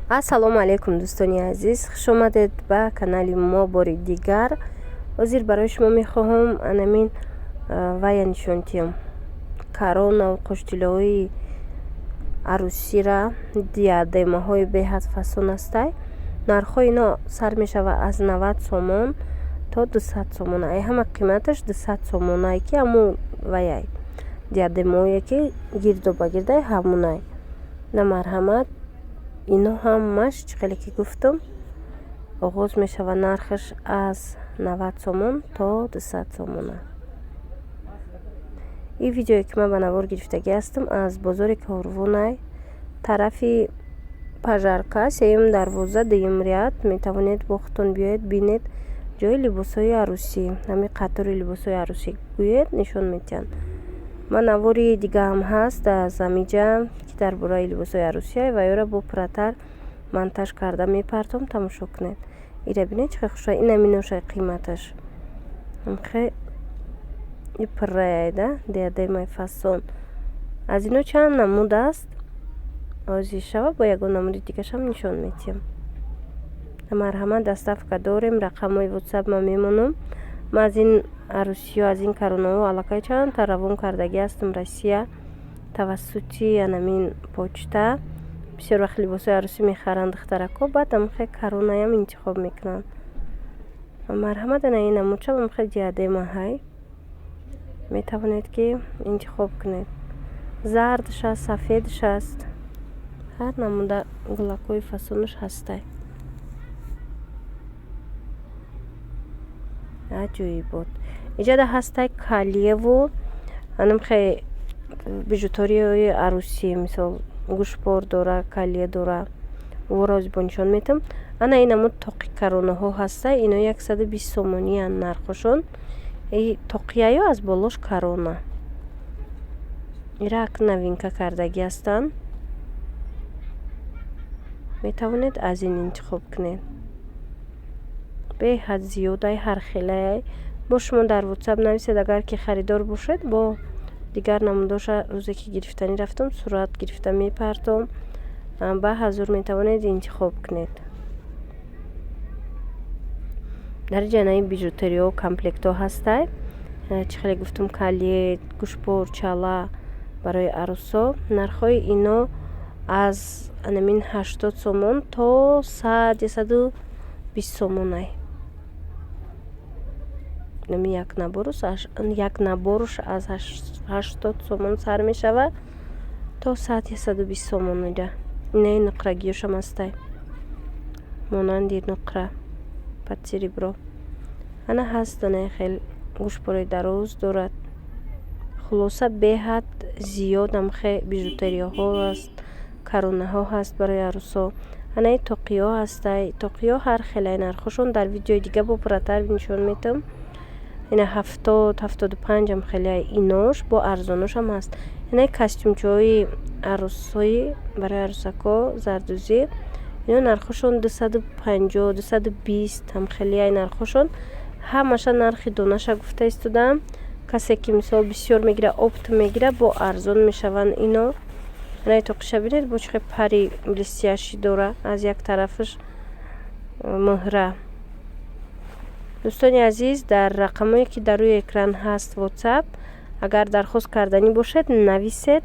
ассалому алайкум дӯстони азиз, хуш омадед ба канали мо бори дигар. ҳозир барои шумо мехоҳам анамин вая нишон диҳам коронау қуштилои арусира диадемаҳои беҳад фасон астай. нархҳои ино сар мешава аз 90 сомон то 200 сомон. ай ҳама қиматаш 200 сомон ай ки ҳамун ваяй диадемаҳое ки гирдо ба гирдай ҳамунай на марҳамат. ино ҳамаш чиқеле ки гуфтам оғоз мешава нархаш аз 90 сомон то 200 сомон. ин видеое ки ман ба навор гирифтагӣ ҳастам аз бозори Корвонай, тарафи пажарка, сеюм дарвоза, дуюм ряд. метавонед бо худтон биёед бинед ҷои либосҳои арусӣ, ҳамин қатори либосҳои арусӣ гӯед нишон медиҳанд. ман навори дигаам ҳаст аз амиҷа ки дар бораи либосҳои арусӣ ва ёра бо пурратар монтаж карда мепартом. тамошо кунед. ира бинед чӣ хуша. ин аминошай қиматаш амхе и пурраяйда диадемаи фасон. аз ино чанд намуд аст. озӣ шава бо ягон намуди дигашам нишон медиҳам. марҳамат доставка дорем. рақамҳои ватсап ман мемонам. ман аз ин арусиё аз ин коронаҳо аллакай чандта равон кардагӣ ҳастам Россия тавассути анамин почта. бисёр вақт либосҳои арусӣ мехаранд духтарако, баъд амхе коронаям интихоб мекунанд. марҳамат ана ин намудшам амхе диадема ҳай метавонед ки интихоб кунед. зардш аст, сафедш аст, ҳар намуда гулакҳои фасонаш ҳастай. аҷоибот. иҷада ҳастай калиеву анамхе бижуторияи арусӣ, мисол гӯшбор дора, калие дора. вороз бо нишон метам. ана ин намуд тоқи коронаҳо ҳастай. ино 120 сомониан нархошон. тоқияё аз болош корона. ира ак новинка кардагӣ ҳастанд. метавонед аз ин интихоб кунед. беҳад зиёдай ҳар хелае. бо шумо дар ватсап нависед. агар ки харидор бошед бо дигар намудоша рӯзе ки гирифтанӣ рафтам сурат гирифта мепартом. ба ҳазур метавонед интихоб кунед. дар ҷанаи бижутериё комплектҳо ҳастай. чӣ хеле гуфтам калие, гӯшбор, чала барои арӯсо. нархҳои ино аз анамин 80 сомон то 100-120 сомонай. як наборш аз 80 сомон сар мешава то 100-120 сомон ида. инаи нуқрагиёшам ҳастай. монанди нуқра патсеребро. ана ҳаст анаи хел гӯшбори дароз дорад. хулоса беҳад зиёд амхе бижутерияҳо аст, коронаҳо ҳаст барои арӯсо. анаи тоқиё ҳастай. тоқиё ҳар хелай нархошон дар видеои дига бо пурратар нишон метам. ина 70-75 ам хелай инош бо арзоношам ҳаст. инаи костюмчаҳои арӯсои барои арӯсако зардӯзӣ ино нархошон 250-220 ам хелай нархошон. ҳамаша нархи донаша гуфта истодам. касе ки мисол бисёр мегира опт мегира бо арзон мешаванд ино. анаи тоқиша бинед бо чиқи пари блестящи дора аз як тарафаш муҳра. дӯстони азиз, дар рақамҳое ки дар рӯи экран ҳаст ватсап агар дархост карданӣ бошед нависед.